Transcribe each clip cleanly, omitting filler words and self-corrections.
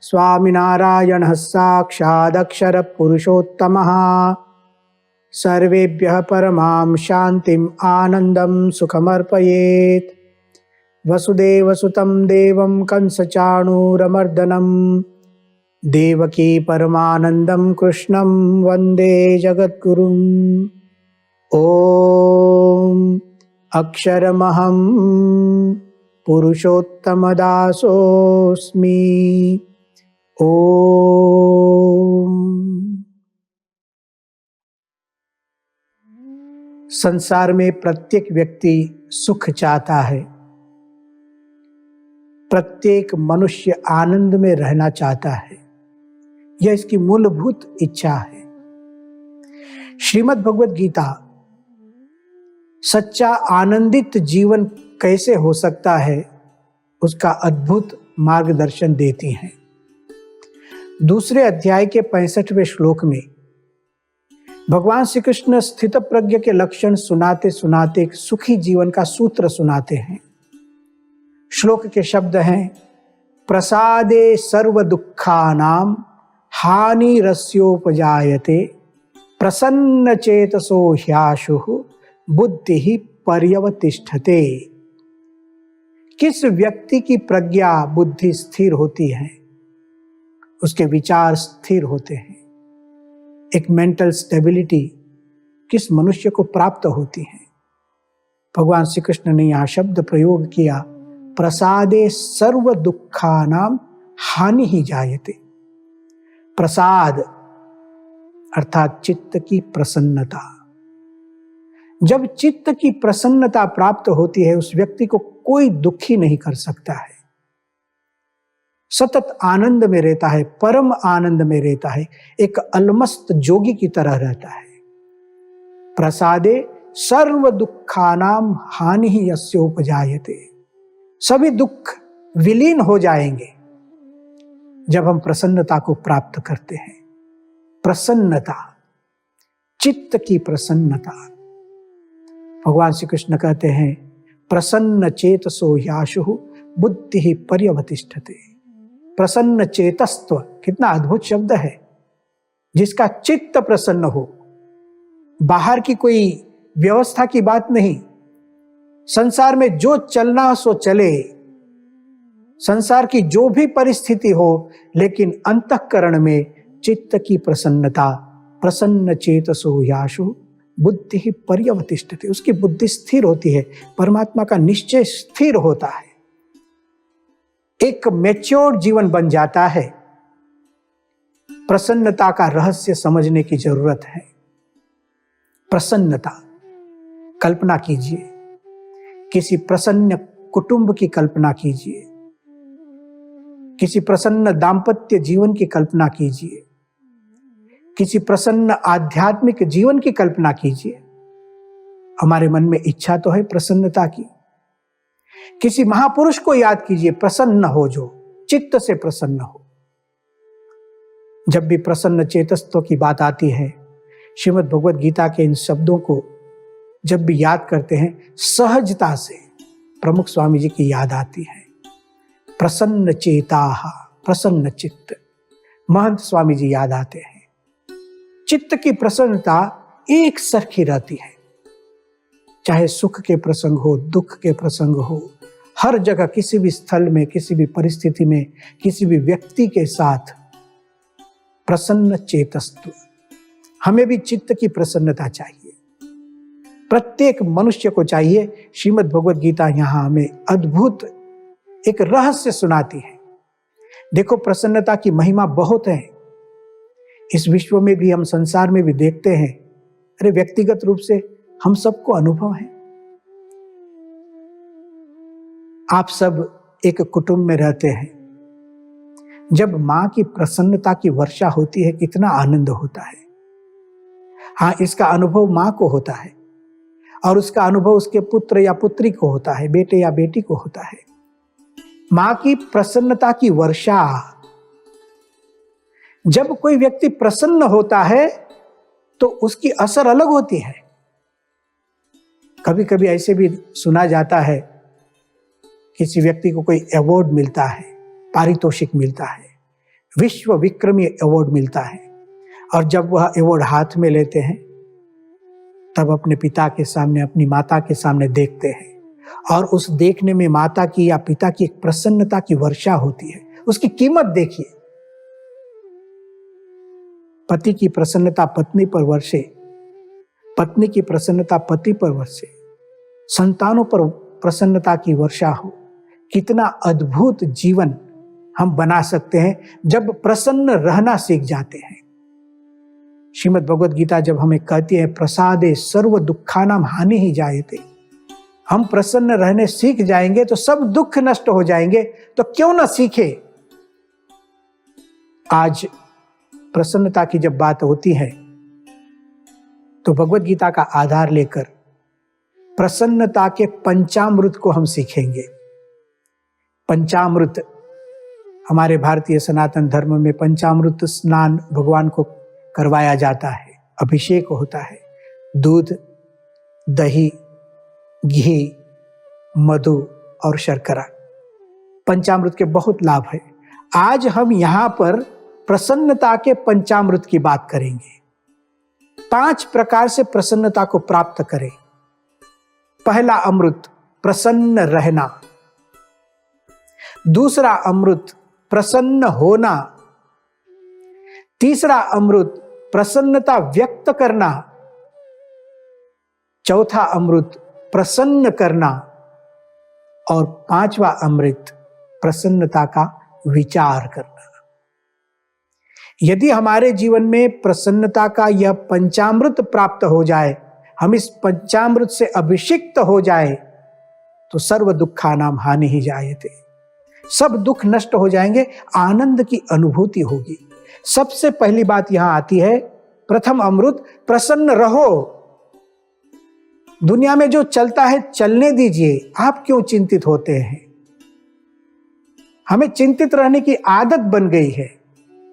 स्वामिनारायणः साक्षादक्षर पुरुषोत्तमः सर्वेभ्यः परमां शान्तिम् आनन्दं सुखमर्पयेत्। वसुदेवसुतं देवं कंसचाणूरमर्दनं देवकी परमानन्दं कृष्णं वन्दे जगद्गुरुम्। ॐ अक्षरमहं पुरुषोत्तमदासोऽस्मि। ओम। संसार में प्रत्येक व्यक्ति सुख चाहता है, प्रत्येक मनुष्य आनंद में रहना चाहता है, यह इसकी मूलभूत इच्छा है। श्रीमद् भगवद गीता सच्चा आनंदित जीवन कैसे हो सकता है उसका अद्भुत मार्गदर्शन देती हैं। दूसरे अध्याय के 65वें श्लोक में भगवान श्री कृष्ण स्थित प्रज्ञ के लक्षण सुनाते सुनाते एक सुखी जीवन का सूत्र सुनाते हैं। श्लोक के शब्द हैं, प्रसादे सर्व दुखानां हानि रस्योपजायते प्रसन्न चेतसो ह्याशुः बुद्धि पर्यवतिष्ठते। किस व्यक्ति की प्रज्ञा बुद्धि स्थिर होती है, उसके विचार स्थिर होते हैं, एक मेंटल स्टेबिलिटी किस मनुष्य को प्राप्त होती है। भगवान श्री कृष्ण ने यहां शब्द प्रयोग किया, प्रसादे सर्व दुखानां हानि ही जायते। प्रसाद अर्थात चित्त की प्रसन्नता। जब चित्त की प्रसन्नता प्राप्त होती है उस व्यक्ति को कोई दुखी नहीं कर सकता है, सतत आनंद में रहता है, परम आनंद में रहता है, एक अलमस्त जोगी की तरह रहता है। प्रसादे सर्व दुखानां हानि ही यस्योपजायते। सभी दुख विलीन हो जाएंगे जब हम प्रसन्नता को प्राप्त करते हैं। प्रसन्नता, चित्त की प्रसन्नता। भगवान श्री कृष्ण कहते हैं, प्रसन्न चेतसो ह्याशुः बुद्धि पर्यवतिष्ठते। प्रसन्न चेतस्त्व, कितना अद्भुत शब्द है। जिसका चित्त प्रसन्न हो, बाहर की कोई व्यवस्था की बात नहीं, संसार में जो चलना सो चले, संसार की जो भी परिस्थिति हो, लेकिन अंतःकरण में चित्त की प्रसन्नता। प्रसन्न चेतसो ह्याशुः बुद्धि पर्यवतिष्ठते। उसकी बुद्धि स्थिर होती है, परमात्मा का निश्चय स्थिर होता है, एक मैच्योर जीवन बन जाता है। प्रसन्नता का रहस्य समझने की जरूरत है। प्रसन्नता, कल्पना कीजिए, किसी प्रसन्न कुटुंब की कल्पना कीजिए, किसी प्रसन्न दाम्पत्य जीवन की कल्पना कीजिए, किसी प्रसन्न आध्यात्मिक जीवन की कल्पना कीजिए। हमारे मन में इच्छा तो है प्रसन्नता की। किसी महापुरुष को याद कीजिए, प्रसन्न हो, जो चित्त से प्रसन्न हो। जब भी प्रसन्न चेतस्त्व की बात आती है, श्रीमद् भगवद गीता के इन शब्दों को जब भी याद करते हैं, सहजता से प्रमुख स्वामी जी की याद आती है। प्रसन्न चेताः, प्रसन्न चित्त, महंत स्वामी जी याद आते हैं। चित्त की प्रसन्नता एक सरखी रहती है, चाहे सुख के प्रसंग हो, दुख के प्रसंग हो, हर जगह, किसी भी स्थल में, किसी भी परिस्थिति में, किसी भी व्यक्ति के साथ प्रसन्न चेतस्तु। हमें भी चित्त की प्रसन्नता चाहिए, प्रत्येक मनुष्य को चाहिए। श्रीमद् भगवद गीता यहां हमें अद्भुत एक रहस्य सुनाती है। देखो, प्रसन्नता की महिमा बहुत है। इस विश्व में भी, हम संसार में भी देखते हैं। अरे व्यक्तिगत रूप से हम सबको अनुभव है। आप सब एक कुटुंब में रहते हैं, जब मां की प्रसन्नता की वर्षा होती है कितना आनंद होता है। हाँ, इसका अनुभव मां को होता है और उसका अनुभव उसके पुत्र या पुत्री को होता है, बेटे या बेटी को होता है। मां की प्रसन्नता की वर्षा, जब कोई व्यक्ति प्रसन्न होता है तो उसकी असर अलग होती है। कभी कभी ऐसे भी सुना जाता है, किसी व्यक्ति को कोई अवार्ड मिलता है, पारितोषिक मिलता है, विश्व विक्रमी अवार्ड मिलता है। और जब वह अवार्ड हाथ में लेते हैं तब अपने पिता के सामने, अपनी माता के सामने देखते हैं, और उस देखने में माता की या पिता की एक प्रसन्नता की वर्षा होती है। उसकी कीमत देखिए। पति की प्रसन्नता पत्नी पर वर्षे, पत्नी की प्रसन्नता पति पर वर्षे, संतानों पर प्रसन्नता की वर्षा हो। कितना अद्भुत जीवन हम बना सकते हैं जब प्रसन्न रहना सीख जाते हैं। श्रीमद् भगवद गीता जब हमें कहती है प्रसादे सर्व दुखानाम हानि ही जायते, हम प्रसन्न रहने सीख जाएंगे तो सब दुख नष्ट हो जाएंगे। तो क्यों ना सीखे। आज प्रसन्नता की जब बात होती है तो भगवद गीता का आधार लेकर प्रसन्नता के पंचामृत को हम सीखेंगे। पंचामृत, हमारे भारतीय सनातन धर्म में पंचामृत स्नान भगवान को करवाया जाता है, अभिषेक होता है। दूध, दही, घी, मधु और शर्करा, पंचामृत के बहुत लाभ है। आज हम यहां पर प्रसन्नता के पंचामृत की बात करेंगे। 5 प्रकार से प्रसन्नता को प्राप्त करें। पहला अमृत प्रसन्न रहना, दूसरा अमृत प्रसन्न होना, तीसरा अमृत प्रसन्नता व्यक्त करना, चौथा अमृत प्रसन्न करना, और 5वां अमृत प्रसन्नता का विचार करना। यदि हमारे जीवन में प्रसन्नता का यह पंचामृत प्राप्त हो जाए, हम इस पंचामृत से अभिषिक्त हो जाए, तो सर्व दुखानाम हानि ही जायते, सब दुख नष्ट हो जाएंगे, आनंद की अनुभूति होगी। सबसे पहली बात यहां आती है, प्रथम अमृत प्रसन्न रहो। दुनिया में जो चलता है चलने दीजिए, आप क्यों चिंतित होते हैं। हमें चिंतित रहने की आदत बन गई है।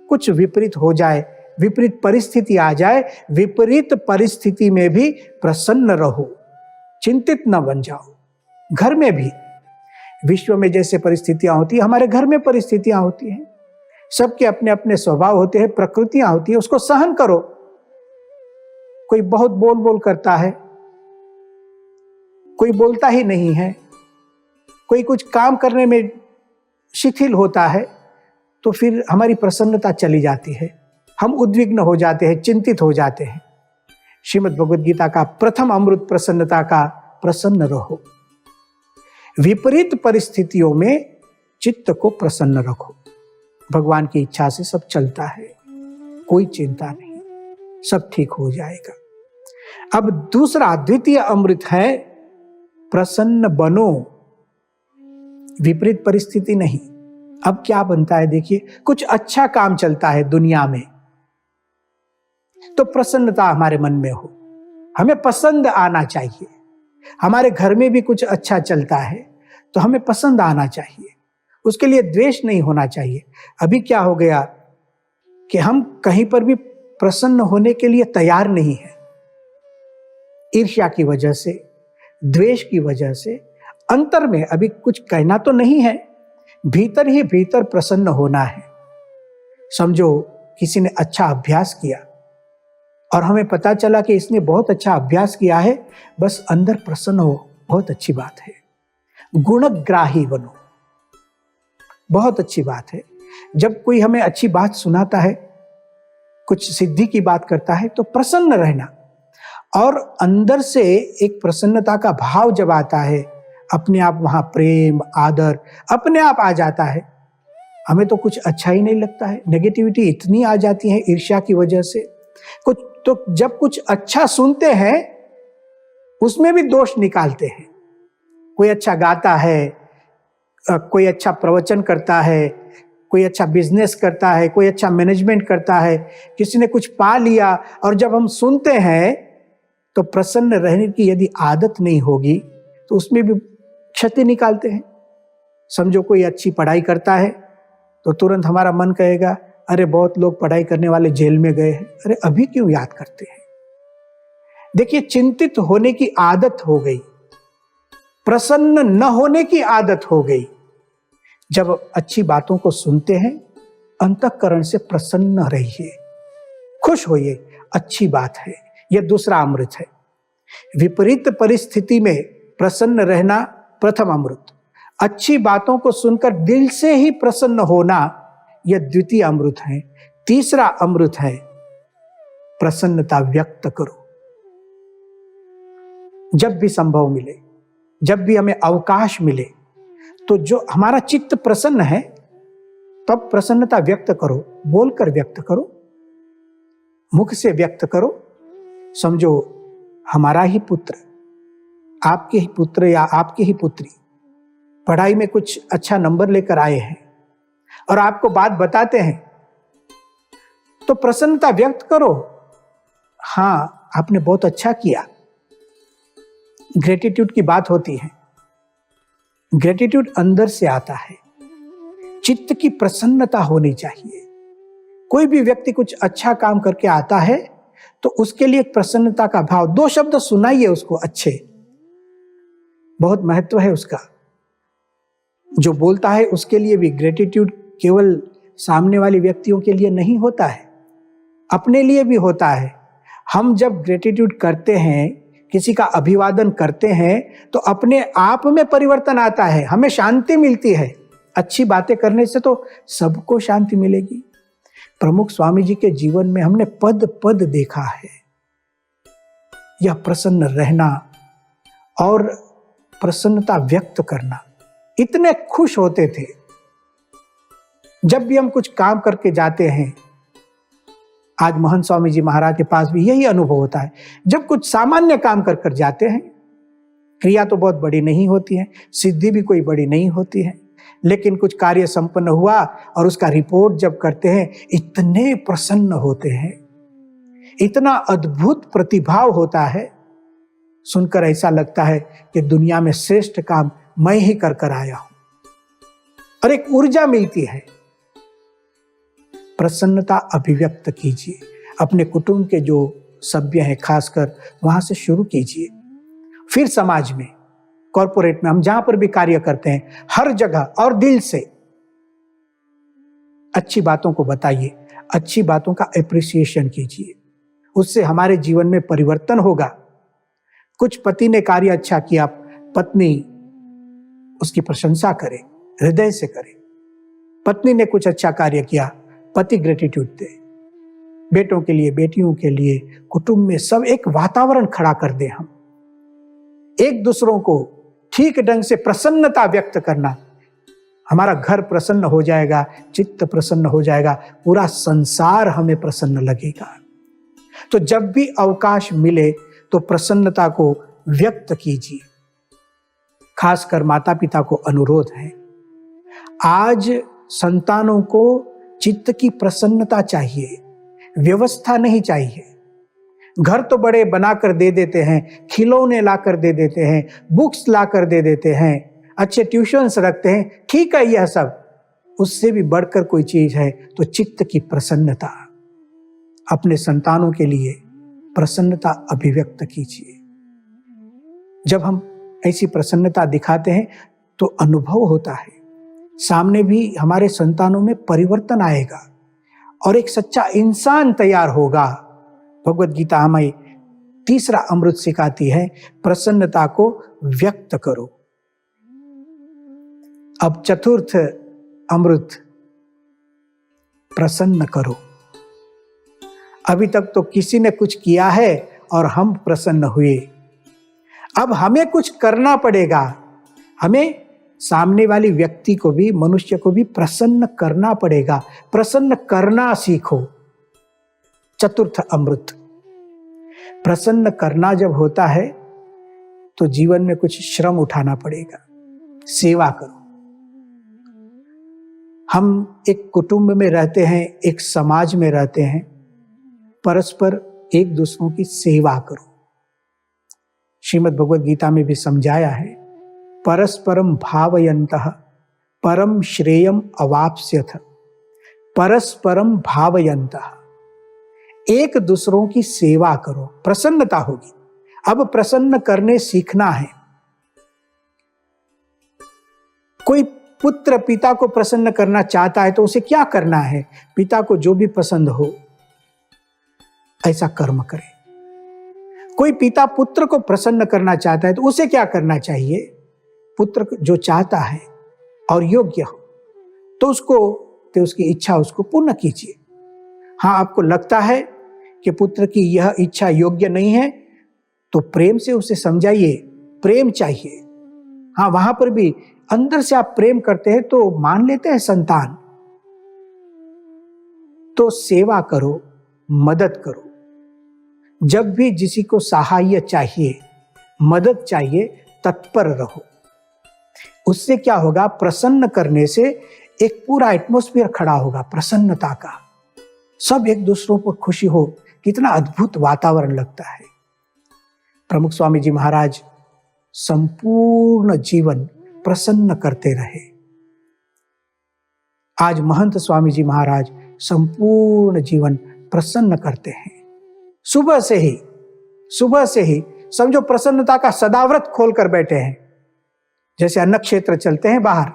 कुछ विपरीत हो जाए, विपरीत परिस्थिति आ जाए, विपरीत परिस्थिति में भी प्रसन्न रहो, चिंतित न बन जाओ। घर में भी, विश्व में जैसे परिस्थितियां होती है, हमारे घर में परिस्थितियां होती हैं। सबके अपने अपने स्वभाव होते हैं, प्रकृतियां होती है, उसको सहन करो। कोई बहुत बोल बोल करता है, कोई बोलता ही नहीं है, कोई कुछ काम करने में शिथिल होता है, तो फिर हमारी प्रसन्नता चली जाती है, हम उद्विग्न हो जाते हैं, चिंतित हो जाते हैं। श्रीमद् भगवद गीता का प्रथम अमृत प्रसन्नता का, प्रसन्न रहो। विपरीत परिस्थितियों में चित्त को प्रसन्न रखो। भगवान की इच्छा से सब चलता है, कोई चिंता नहीं, सब ठीक हो जाएगा। अब दूसरा, द्वितीय अमृत है प्रसन्न बनो। विपरीत परिस्थिति नहीं। अब क्या बनता है देखिए, कुछ अच्छा काम चलता है दुनिया में, तो प्रसन्नता हमारे मन में हो, हमें पसंद आना चाहिए। हमारे घर में भी कुछ अच्छा चलता है तो हमें पसंद आना चाहिए, उसके लिए द्वेष नहीं होना चाहिए। अभी क्या हो गया कि हम कहीं पर भी प्रसन्न होने के लिए तैयार नहीं है। ईर्ष्या की वजह से, द्वेष की वजह से, अंतर में अभी कुछ कहना तो नहीं है, भीतर ही भीतर प्रसन्न होना है। समझो किसी ने अच्छा अभ्यास किया और हमें पता चला कि इसने बहुत अच्छा अभ्यास किया है, बस अंदर प्रसन्न हो, बहुत अच्छी बात है। गुणग्राही बनो, बहुत अच्छी बात है। जब कोई हमें अच्छी बात सुनाता है, कुछ सिद्धि की बात करता है, तो प्रसन्न रहना, और अंदर से एक प्रसन्नता का भाव जब आता है, अपने आप वहां प्रेम, आदर अपने आप आ जाता है। हमें तो कुछ अच्छा ही नहीं लगता है, नेगेटिविटी इतनी आ जाती है ईर्ष्या की वजह से। कुछ तो जब कुछ अच्छा सुनते हैं उसमें भी दोष निकालते हैं। कोई अच्छा गाता है, कोई अच्छा प्रवचन करता है, कोई अच्छा बिजनेस करता है, कोई अच्छा मैनेजमेंट करता है, किसी ने कुछ पा लिया, और जब हम सुनते हैं तो प्रसन्न रहने की यदि आदत नहीं होगी तो उसमें भी क्षति निकालते हैं। समझो कोई अच्छी पढ़ाई करता है तो तुरंत हमारा मन कहेगा, अरे बहुत लोग पढ़ाई करने वाले जेल में गए हैं, अरे अभी क्यों याद करते हैं। देखिए, चिंतित होने की आदत हो गई, प्रसन्न न होने की आदत हो गई। जब अच्छी बातों को सुनते हैं, अंतःकरण से प्रसन्न रहिए, खुश होइए, अच्छी बात है। यह दूसरा अमृत है। विपरीत परिस्थिति में प्रसन्न रहना प्रथम अमृत। अच्छी बातों को सुनकर दिल से ही प्रसन्न होना, यह द्वितीय अमृत है। तीसरा अमृत है प्रसन्नता व्यक्त करो। जब भी संभव मिले, जब भी हमें अवकाश मिले, तो जो हमारा चित्त प्रसन्न है तब प्रसन्नता व्यक्त करो, बोलकर व्यक्त करो, मुख से व्यक्त करो। समझो हमारा ही पुत्र, आपके ही पुत्र या आपकी ही पुत्री पढ़ाई में कुछ अच्छा नंबर लेकर आए हैं और आपको बात बताते हैं, तो प्रसन्नता व्यक्त करो। हाँ, आपने बहुत अच्छा किया। ग्रेटिट्यूड की बात होती है। ग्रेटिट्यूड अंदर से आता है, चित्त की प्रसन्नता होनी चाहिए। कोई भी व्यक्ति कुछ अच्छा काम करके आता है तो उसके लिए एक प्रसन्नता का भाव, 2 शब्द सुनाइए उसको अच्छे, बहुत महत्व है उसका। जो बोलता है उसके लिए भी ग्रेटिट्यूड केवल सामने वाले व्यक्तियों के लिए नहीं होता है, अपने लिए भी होता है। हम जब ग्रेटिट्यूड करते हैं, किसी का अभिवादन करते हैं, तो अपने आप में परिवर्तन आता है, हमें शांति मिलती है। अच्छी बातें करने से तो सबको शांति मिलेगी। प्रमुख स्वामी जी के जीवन में हमने पद पद देखा है। यह प्रसन्न रहना और प्रसन्नता व्यक्त करना, इतने खुश होते थे। जब भी हम कुछ काम करके जाते हैं, आज महंत स्वामी जी महाराज के पास भी यही अनुभव होता है। जब कुछ सामान्य काम कर कर जाते हैं, क्रिया तो बहुत बड़ी नहीं होती है, सिद्धि भी कोई बड़ी नहीं होती है, लेकिन कुछ कार्य संपन्न हुआ और उसका रिपोर्ट जब करते हैं, इतने प्रसन्न होते हैं, इतना अद्भुत प्रतिभाव होता है, सुनकर ऐसा लगता है कि दुनिया में श्रेष्ठ काम मैं ही कर कर आया हूं, और एक ऊर्जा मिलती है। प्रसन्नता अभिव्यक्त कीजिए। अपने कुटुंब के जो सभ्य हैं, खासकर वहां से शुरू कीजिए। फिर समाज में, कॉरपोरेट में, हम जहां पर भी कार्य करते हैं, हर जगह और दिल से अच्छी बातों को बताइए, अच्छी बातों का एप्रिसिएशन कीजिए। उससे हमारे जीवन में परिवर्तन होगा। कुछ पति ने कार्य अच्छा किया, पत्नी उसकी प्रशंसा करे, हृदय से करे। पत्नी ने कुछ अच्छा कार्य किया, पति ग्रेटिट्यूड दे। बेटों के लिए, बेटियों के लिए, कुटुंब में सब एक वातावरण खड़ा कर दे। हम एक दूसरों को ठीक ढंग से प्रसन्नता व्यक्त करना, हमारा घर प्रसन्न हो जाएगा, चित्त प्रसन्न हो जाएगा, पूरा संसार हमें प्रसन्न लगेगा। तो जब भी अवकाश मिले तो प्रसन्नता को व्यक्त कीजिए। खासकर माता पिता को अनुरोध है, आज संतानों को चित्त की प्रसन्नता चाहिए, व्यवस्था नहीं चाहिए। घर तो बड़े बनाकर दे देते हैं, खिलौने लाकर दे देते हैं, बुक्स लाकर दे देते हैं, अच्छे ट्यूशन्स रखते हैं, ठीक है यह सब। उससे भी बढ़कर कोई चीज है तो चित्त की प्रसन्नता। अपने संतानों के लिए प्रसन्नता अभिव्यक्त कीजिए। जब हम ऐसी प्रसन्नता दिखाते हैं तो अनुभव होता है, सामने भी हमारे संतानों में परिवर्तन आएगा और एक सच्चा इंसान तैयार होगा। भगवत गीता हमें तीसरा अमृत सिखाती है, प्रसन्नता को व्यक्त करो। अब चतुर्थ अमृत, प्रसन्न करो। अभी तक तो किसी ने कुछ किया है और हम प्रसन्न हुए, अब हमें कुछ करना पड़ेगा। हमें सामने वाली व्यक्ति को भी, मनुष्य को भी प्रसन्न करना पड़ेगा। प्रसन्न करना सीखो। चतुर्थ अमृत, प्रसन्न करना जब होता है तो जीवन में कुछ श्रम उठाना पड़ेगा, सेवा करो। हम एक कुटुंब में रहते हैं, एक समाज में रहते हैं, परस्पर एक दूसरों की सेवा करो। श्रीमद् भगवद गीता में भी समझाया है, परस्परम भावयन्तः परम श्रेयम अवाप्स्यथ। परस्परम भावयन्तः, एक दूसरों की सेवा करो, प्रसन्नता होगी। अब प्रसन्न करने सीखना है। कोई पुत्र पिता को प्रसन्न करना चाहता है तो उसे क्या करना है? पिता को जो भी पसंद हो ऐसा कर्म करे। कोई पिता पुत्र को प्रसन्न करना चाहता है तो उसे क्या करना चाहिए? पुत्र जो चाहता है और योग्य हो तो उसकी इच्छा उसको पूर्ण कीजिए। हाँ, आपको लगता है कि पुत्र की यह इच्छा योग्य नहीं है तो प्रेम से उसे समझाइए, प्रेम चाहिए। हाँ, वहां पर भी अंदर से आप प्रेम करते हैं तो मान लेते हैं संतान, तो सेवा करो, मदद करो। जब भी किसी को सहायता चाहिए, मदद चाहिए, तत्पर रहो। उससे क्या होगा? प्रसन्न करने से एक पूरा एटमॉस्फेयर खड़ा होगा प्रसन्नता का। सब एक दूसरों पर खुशी हो, कितना अद्भुत वातावरण लगता है। प्रमुख स्वामी जी महाराज संपूर्ण जीवन प्रसन्न करते रहे। आज महंत स्वामी जी महाराज संपूर्ण जीवन प्रसन्न करते हैं। सुबह से ही समझो प्रसन्नता का सदाव्रत खोलकर बैठे हैं। जैसे अन्न क्षेत्र चलते हैं बाहर,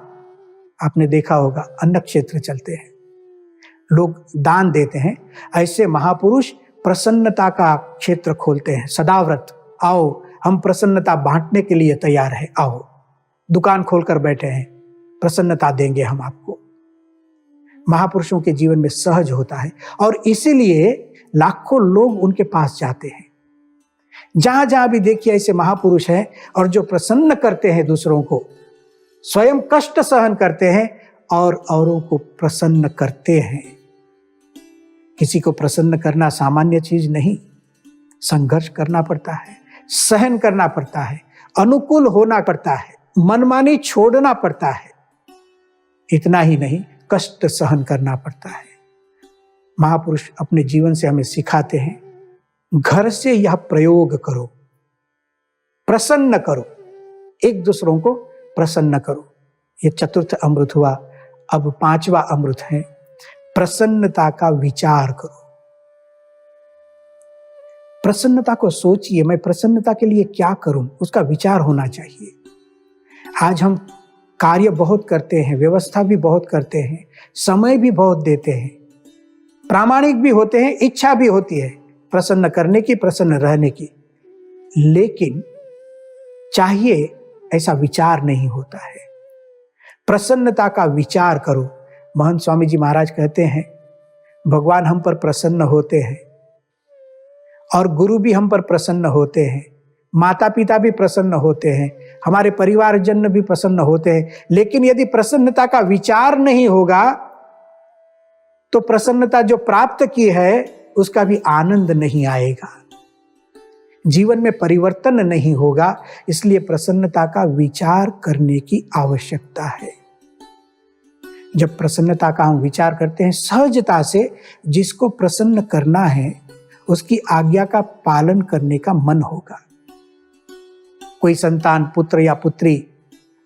आपने देखा होगा, अन्न क्षेत्र चलते हैं, लोग दान देते हैं। ऐसे महापुरुष प्रसन्नता का क्षेत्र खोलते हैं, सदाव्रत। आओ, हम प्रसन्नता बांटने के लिए तैयार हैं, आओ। दुकान खोलकर बैठे हैं, प्रसन्नता देंगे हम आपको। महापुरुषों के जीवन में सहज होता है और इसीलिए लाखों लोग उनके पास जाते हैं। जहां जहां भी देखिए ऐसे महापुरुष हैं और जो प्रसन्न करते हैं दूसरों को, स्वयं कष्ट सहन करते हैं और औरों को प्रसन्न करते हैं। किसी को प्रसन्न करना सामान्य चीज नहीं, संघर्ष करना पड़ता है, सहन करना पड़ता है, अनुकूल होना पड़ता है, मनमानी छोड़ना पड़ता है। इतना ही नहीं, कष्ट सहन करना पड़ता है। महापुरुष अपने जीवन से हमें सिखाते हैं, घर से यह प्रयोग करो, प्रसन्न करो, एक दूसरों को प्रसन्न करो। ये चतुर्थ अमृत हुआ। अब पांचवा अमृत है, प्रसन्नता का विचार करो। प्रसन्नता को सोचिए, मैं प्रसन्नता के लिए क्या करूं, उसका विचार होना चाहिए। आज हम कार्य बहुत करते हैं, व्यवस्था भी बहुत करते हैं, समय भी बहुत देते हैं, प्रामाणिक भी होते हैं, इच्छा भी होती है प्रसन्न करने की, प्रसन्न रहने की, लेकिन चाहिए ऐसा विचार नहीं होता है। प्रसन्नता का विचार करो। महंत स्वामी जी महाराज कहते हैं, भगवान हम पर प्रसन्न होते हैं और गुरु भी हम पर प्रसन्न होते हैं, माता पिता भी प्रसन्न होते हैं, हमारे परिवारजन भी प्रसन्न होते हैं, लेकिन यदि प्रसन्नता का विचार नहीं होगा तो प्रसन्नता जो प्राप्त की है उसका भी आनंद नहीं आएगा, जीवन में परिवर्तन नहीं होगा। इसलिए प्रसन्नता का विचार करने की आवश्यकता है। जब प्रसन्नता का हम विचार करते हैं सहजता से, जिसको प्रसन्न करना है उसकी आज्ञा का पालन करने का मन होगा। कोई संतान, पुत्र या पुत्री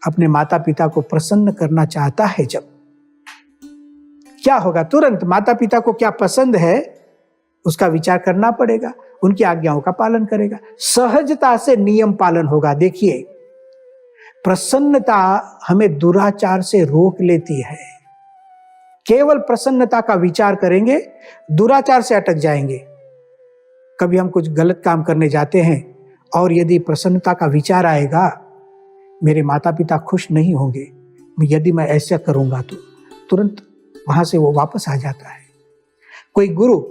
अपने माता पिता को प्रसन्न करना चाहता है, जब क्या होगा? तुरंत माता पिता को क्या पसंद है उसका विचार करना पड़ेगा, उनकी आज्ञाओं का पालन करेगा, सहजता से नियम पालन होगा। देखिए, प्रसन्नता हमें दुराचार से रोक लेती है। केवल प्रसन्नता का विचार करेंगे, दुराचार से अटक जाएंगे। कभी हम कुछ गलत काम करने जाते हैं और यदि प्रसन्नता का विचार आएगा, मेरे माता पिता खुश नहीं होंगे, यदि मैं ऐसा करूंगा तो तुरंत वहां से वो वापस आ जाता है। कोई गुरु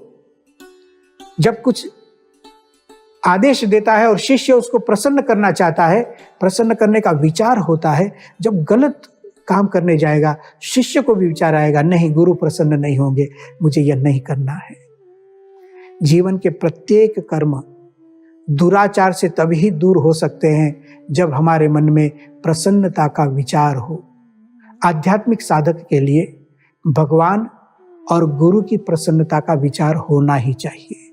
जब कुछ आदेश देता है और शिष्य उसको प्रसन्न करना चाहता है, प्रसन्न करने का विचार होता है, जब गलत काम करने जाएगा शिष्य को भी विचार आएगा, नहीं, गुरु प्रसन्न नहीं होंगे, मुझे यह नहीं करना है। जीवन के प्रत्येक कर्म दुराचार से तभी दूर हो सकते हैं जब हमारे मन में प्रसन्नता का विचार हो। आध्यात्मिक साधक के लिए भगवान और गुरु की प्रसन्नता का विचार होना ही चाहिए।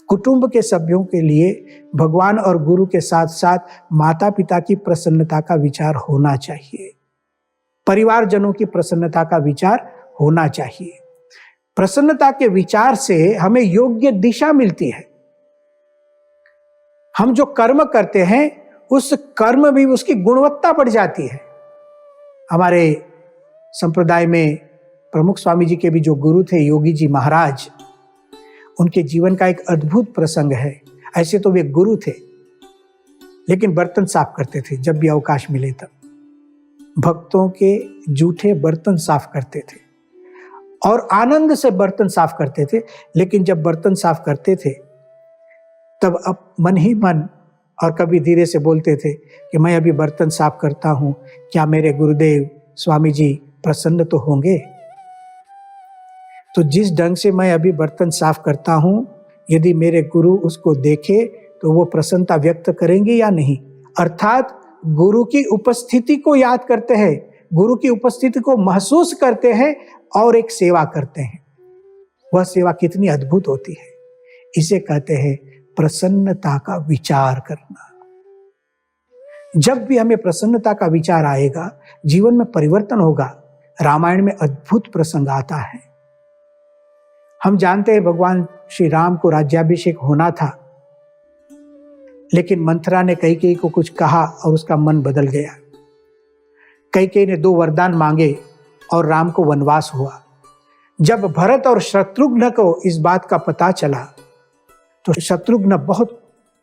कुटुंब के सभ्यों के लिए भगवान और गुरु के साथ साथ माता पिता की प्रसन्नता का विचार होना चाहिए, परिवारजनों की प्रसन्नता का विचार होना चाहिए। प्रसन्नता के विचार से हमें योग्य दिशा मिलती है। हम जो कर्म करते हैं उस कर्म भी उसकी गुणवत्ता बढ़ जाती है। हमारे संप्रदाय में प्रमुख स्वामी जी के भी जो गुरु थे योगी जी महाराज, उनके जीवन का एक अद्भुत प्रसंग है। ऐसे तो वे गुरु थे, लेकिन बर्तन साफ करते थे जब भी अवकाश मिले तब। भक्तों के जूठे बर्तन साफ करते थे और आनंद से बर्तन साफ करते थे। लेकिन जब बर्तन साफ करते थे तब अब मन ही मन और कभी धीरे से बोलते थे कि मैं अभी बर्तन साफ करता हूं, क्या मेरे गुरुदेव स्वामी जी प्रसन्न तो होंगे? तो जिस ढंग से मैं अभी बर्तन साफ करता हूं, यदि मेरे गुरु उसको देखे तो वो प्रसन्नता व्यक्त करेंगे या नहीं? अर्थात गुरु की उपस्थिति को याद करते हैं, गुरु की उपस्थिति को महसूस करते हैं और एक सेवा करते हैं। वह सेवा कितनी अद्भुत होती है, इसे कहते हैं प्रसन्नता का विचार करना। जब भी हमें प्रसन्नता का विचार आएगा, जीवन में परिवर्तन होगा। रामायण में अद्भुत प्रसंग आता है। हम जानते हैं भगवान श्री राम को राज्याभिषेक होना था, लेकिन मंथरा ने कैकेयी को कुछ कहा और उसका मन बदल गया। कैकेयी ने 2 वरदान मांगे और राम को वनवास हुआ। जब भरत और शत्रुघ्न को इस बात का पता चला तो शत्रुघ्न बहुत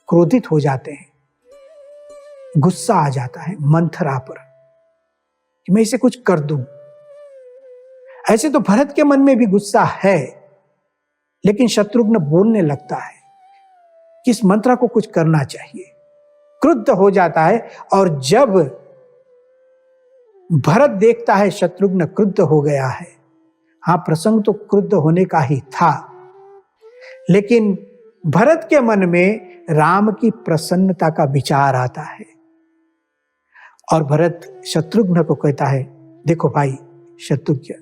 क्रोधित हो जाते हैं, गुस्सा आ जाता है मंथरा पर कि मैं इसे कुछ कर दूं। ऐसे तो भरत के मन में भी गुस्सा है, लेकिन शत्रुघ्न बोलने लगता है कि इस मंथरा को कुछ करना चाहिए। क्रुद्ध हो जाता है और जब भरत देखता है शत्रुघ्न क्रुद्ध हो गया है, हाँ प्रसंग तो क्रुद्ध होने का ही था, लेकिन भरत के मन में राम की प्रसन्नता का विचार आता है और भरत शत्रुघ्न को कहता है, देखो भाई शत्रुघ्न,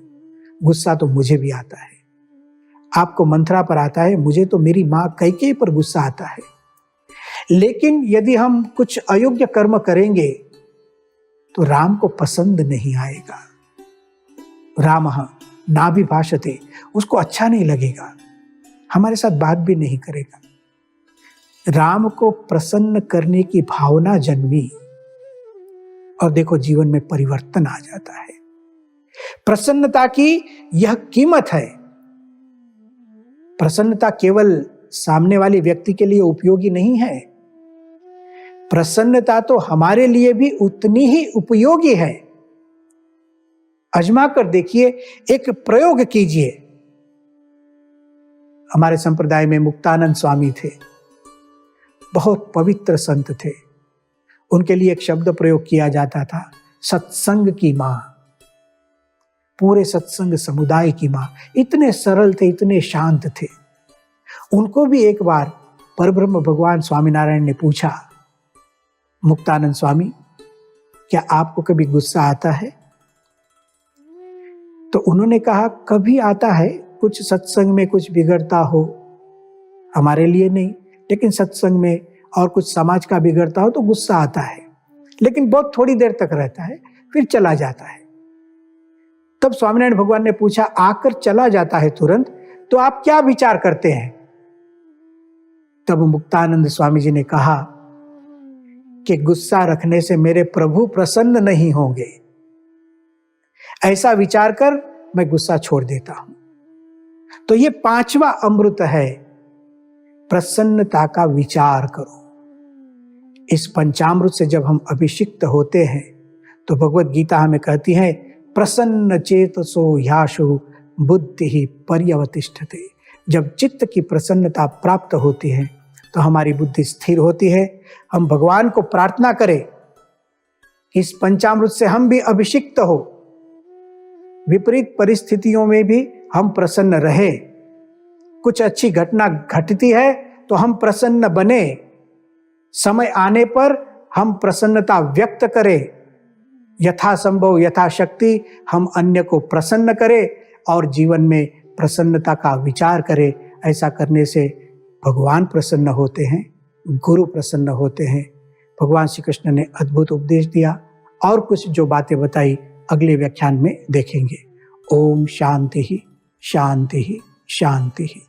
गुस्सा तो मुझे भी आता है, आपको मंथरा पर आता है, मुझे तो मेरी मां कैकेयी पर गुस्सा आता है। लेकिन यदि हम कुछ अयोग्य कर्म करेंगे तो राम को पसंद नहीं आएगा। राम ना भी भाषते, उसको अच्छा नहीं लगेगा, हमारे साथ बात भी नहीं करेगा। राम को प्रसन्न करने की भावना जन्मी और देखो जीवन में परिवर्तन आ जाता है। प्रसन्नता की यह कीमत है। प्रसन्नता केवल सामने वाले व्यक्ति के लिए उपयोगी नहीं है, प्रसन्नता तो हमारे लिए भी उतनी ही उपयोगी है। आजमा कर देखिए, एक प्रयोग कीजिए। हमारे संप्रदाय में मुक्तानंद स्वामी थे, बहुत पवित्र संत थे। उनके लिए एक शब्द प्रयोग किया जाता था, सत्संग की मां, पूरे सत्संग समुदाय की मां। इतने सरल थे, इतने शांत थे। उनको भी एक बार परब्रह्म भगवान स्वामीनारायण ने पूछा, मुक्तानंद स्वामी, क्या आपको कभी गुस्सा आता है? तो उन्होंने कहा, कभी आता है, कुछ सत्संग में कुछ बिगड़ता हो, हमारे लिए नहीं, लेकिन सत्संग में और कुछ समाज का बिगड़ता हो तो गुस्सा आता है, लेकिन बहुत थोड़ी देर तक रहता है, फिर चला जाता है। तब स्वामीनारायण भगवान ने पूछा, आकर चला जाता है तुरंत, तो आप क्या विचार करते हैं? तब मुक्तानंद स्वामी जी ने कहा कि गुस्सा रखने से मेरे प्रभु प्रसन्न नहीं होंगे, ऐसा विचार कर मैं गुस्सा छोड़ देता हूं। तो ये 5वां अमृत है, प्रसन्नता का विचार करो। इस पंचामृत से जब हम अभिषिक्त होते हैं तो भगवत गीता हमें कहती है, प्रसन्न चेतसो ह्याशु बुद्धि ही पर्यवतिष्ठते। जब चित्त की प्रसन्नता प्राप्त होती है तो हमारी बुद्धि स्थिर होती है। हम भगवान को प्रार्थना करें, इस पंचामृत से हम भी अभिषिक्त हो, विपरीत परिस्थितियों में भी हम प्रसन्न रहे। कुछ अच्छी घटना घटती है तो हम प्रसन्न बने, समय आने पर हम प्रसन्नता व्यक्त करें, यथासंभव यथाशक्ति हम अन्य को प्रसन्न करें और जीवन में प्रसन्नता का विचार करें। ऐसा करने से भगवान प्रसन्न होते हैं, गुरु प्रसन्न होते हैं। भगवान श्री कृष्ण ने अद्भुत उपदेश दिया और कुछ जो बातें बताई अगले व्याख्यान में देखेंगे। ओम शांति ही शांति ही शांति ही।